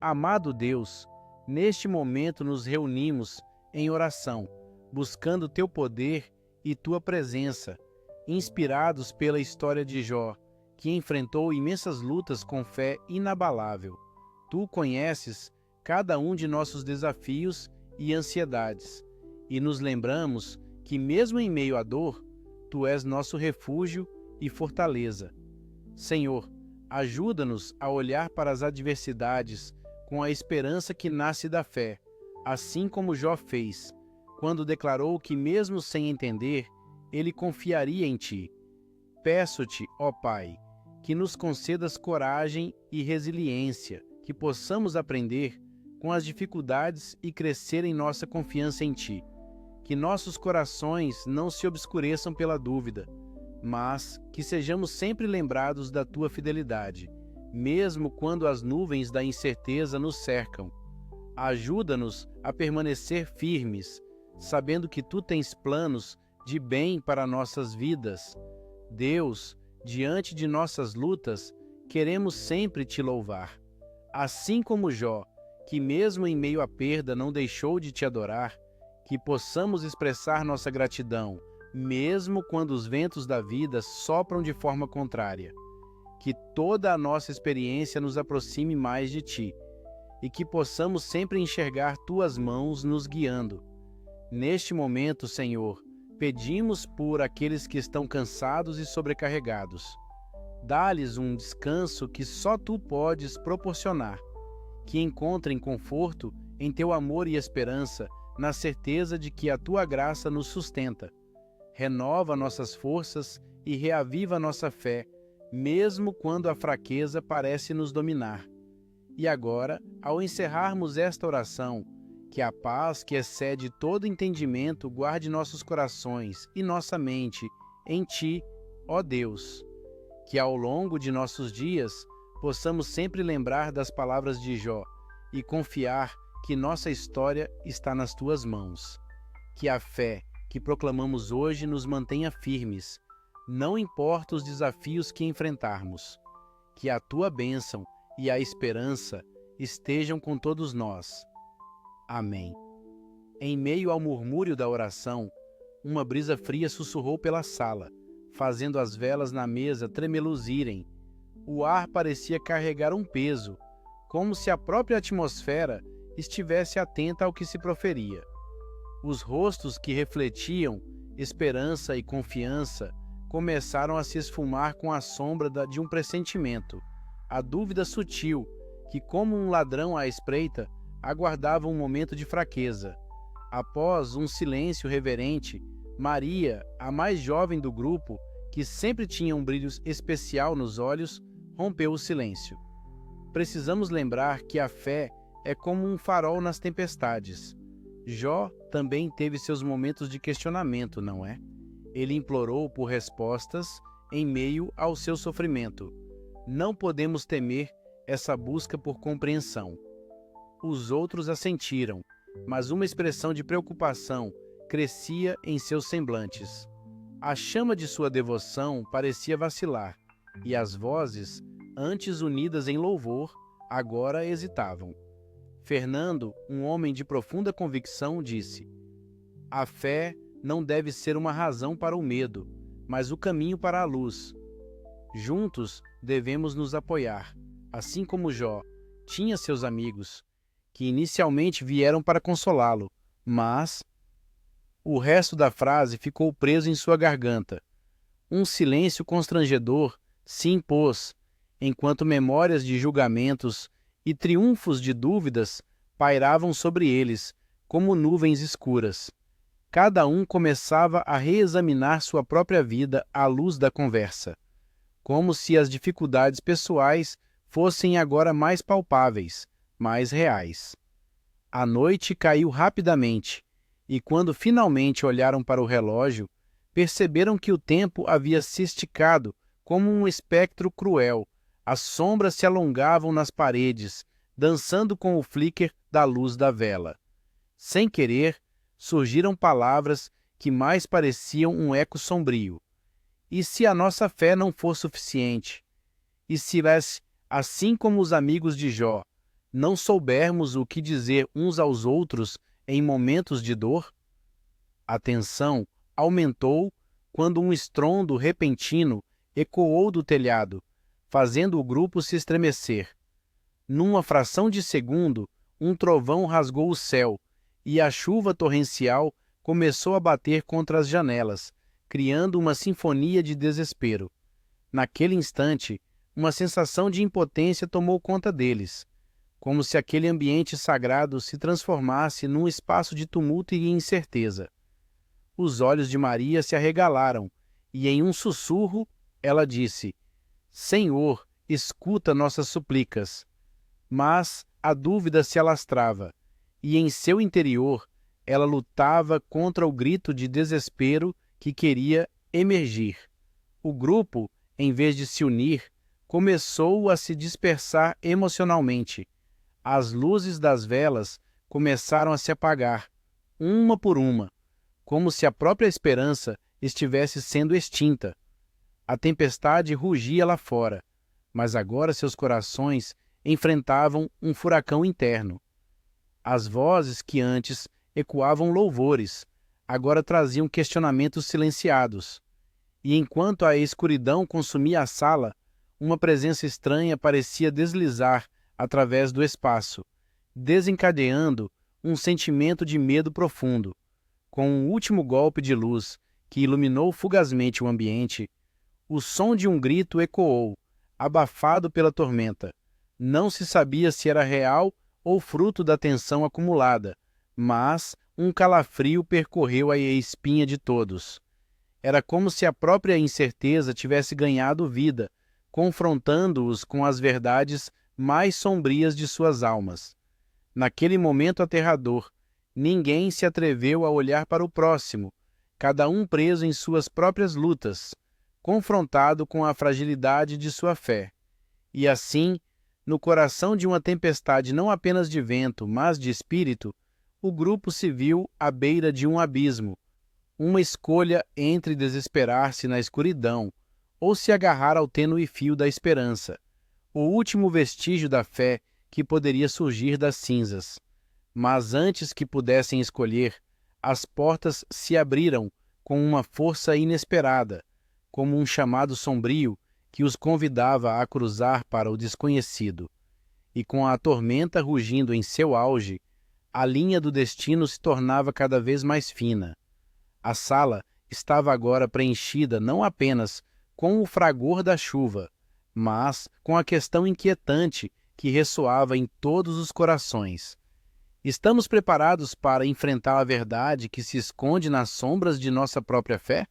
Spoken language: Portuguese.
Amado Deus, neste momento nos reunimos em oração, buscando teu poder e tua presença, inspirados pela história de Jó, que enfrentou imensas lutas com fé inabalável. Tu conheces cada um de nossos desafios e ansiedades, e nos lembramos que mesmo em meio à dor, tu és nosso refúgio e fortaleza. Senhor, ajuda-nos a olhar para as adversidades com a esperança que nasce da fé, assim como Jó fez, quando declarou que mesmo sem entender, ele confiaria em ti. Peço-te, ó Pai, que nos concedas coragem e resiliência, que possamos aprender com as dificuldades e crescer em nossa confiança em ti. Que nossos corações não se obscureçam pela dúvida, mas que sejamos sempre lembrados da tua fidelidade, mesmo quando as nuvens da incerteza nos cercam. Ajuda-nos a permanecer firmes, sabendo que tu tens planos de bem para nossas vidas. Deus, diante de nossas lutas, queremos sempre te louvar. Assim como Jó, que mesmo em meio à perda não deixou de te adorar, que possamos expressar nossa gratidão, mesmo quando os ventos da vida sopram de forma contrária. Que toda a nossa experiência nos aproxime mais de ti, e que possamos sempre enxergar tuas mãos nos guiando. Neste momento, Senhor, pedimos por aqueles que estão cansados e sobrecarregados. Dá-lhes um descanso que só tu podes proporcionar, que encontrem conforto em teu amor e esperança, na certeza de que a tua graça nos sustenta. Renova nossas forças e reaviva nossa fé, mesmo quando a fraqueza parece nos dominar. E agora, ao encerrarmos esta oração, que a paz que excede todo entendimento guarde nossos corações e nossa mente em ti, ó Deus. Que ao longo de nossos dias possamos sempre lembrar das palavras de Jó e confiar que nossa história está nas tuas mãos. Que a fé que proclamamos hoje nos mantenha firmes, não importa os desafios que enfrentarmos. Que a tua bênção e a esperança estejam com todos nós. Amém. Em meio ao murmúrio da oração, uma brisa fria sussurrou pela sala, fazendo as velas na mesa tremeluzirem. O ar parecia carregar um peso, como se a própria atmosfera estivesse atenta ao que se proferia. Os rostos que refletiam esperança e confiança começaram a se esfumar com a sombra de um pressentimento, a dúvida sutil, que como um ladrão à espreita, aguardava um momento de fraqueza. Após um silêncio reverente, Maria, a mais jovem do grupo, que sempre tinha um brilho especial nos olhos, rompeu o silêncio. Precisamos lembrar que a fé é como um farol nas tempestades. Jó também teve seus momentos de questionamento, não é? Ele implorou por respostas em meio ao seu sofrimento. Não podemos temer essa busca por compreensão. Os outros assentiram, mas uma expressão de preocupação crescia em seus semblantes. A chama de sua devoção parecia vacilar, e as vozes, antes unidas em louvor, agora hesitavam. Fernando, um homem de profunda convicção, disse: "A fé não deve ser uma razão para o medo, mas o caminho para a luz. Juntos devemos nos apoiar, assim como Jó tinha seus amigos, que inicialmente vieram para consolá-lo, mas..." O resto da frase ficou preso em sua garganta. Um silêncio constrangedor se impôs, enquanto memórias de julgamentos e triunfos de dúvidas pairavam sobre eles, como nuvens escuras. Cada um começava a reexaminar sua própria vida à luz da conversa, como se as dificuldades pessoais fossem agora mais palpáveis, mais reais. A noite caiu rapidamente, e quando finalmente olharam para o relógio, perceberam que o tempo havia se esticado como um espectro cruel. As sombras se alongavam nas paredes, dançando com o flicker da luz da vela. Sem querer, surgiram palavras que mais pareciam um eco sombrio. E se a nossa fé não for suficiente? E se, assim como os amigos de Jó, não soubermos o que dizer uns aos outros em momentos de dor? A tensão aumentou quando um estrondo repentino ecoou do telhado, fazendo o grupo se estremecer. Numa fração de segundo, um trovão rasgou o céu e a chuva torrencial começou a bater contra as janelas, criando uma sinfonia de desespero. Naquele instante, uma sensação de impotência tomou conta deles, como se aquele ambiente sagrado se transformasse num espaço de tumulto e incerteza. Os olhos de Maria se arregalaram e, em um sussurro, ela disse: Senhor, escuta nossas súplicas. Mas a dúvida se alastrava, e em seu interior ela lutava contra o grito de desespero que queria emergir. O grupo, em vez de se unir, começou a se dispersar emocionalmente. As luzes das velas começaram a se apagar, uma por uma, como se a própria esperança estivesse sendo extinta. A tempestade rugia lá fora, mas agora seus corações enfrentavam um furacão interno. As vozes que antes ecoavam louvores, agora traziam questionamentos silenciados. E enquanto a escuridão consumia a sala, uma presença estranha parecia deslizar através do espaço, desencadeando um sentimento de medo profundo. Com um último golpe de luz que iluminou fugazmente o ambiente, o som de um grito ecoou, abafado pela tormenta. Não se sabia se era real ou fruto da tensão acumulada, mas um calafrio percorreu a espinha de todos. Era como se a própria incerteza tivesse ganhado vida, confrontando-os com as verdades mais sombrias de suas almas. Naquele momento aterrador, ninguém se atreveu a olhar para o próximo, cada um preso em suas próprias lutas, confrontado com a fragilidade de sua fé. E assim, no coração de uma tempestade não apenas de vento, mas de espírito, o grupo se viu à beira de um abismo, uma escolha entre desesperar-se na escuridão ou se agarrar ao tênue fio da esperança, o último vestígio da fé que poderia surgir das cinzas. Mas antes que pudessem escolher, as portas se abriram com uma força inesperada, como um chamado sombrio que os convidava a cruzar para o desconhecido. E com a tormenta rugindo em seu auge, a linha do destino se tornava cada vez mais fina. A sala estava agora preenchida não apenas com o fragor da chuva, mas com a questão inquietante que ressoava em todos os corações. Estamos preparados para enfrentar a verdade que se esconde nas sombras de nossa própria fé?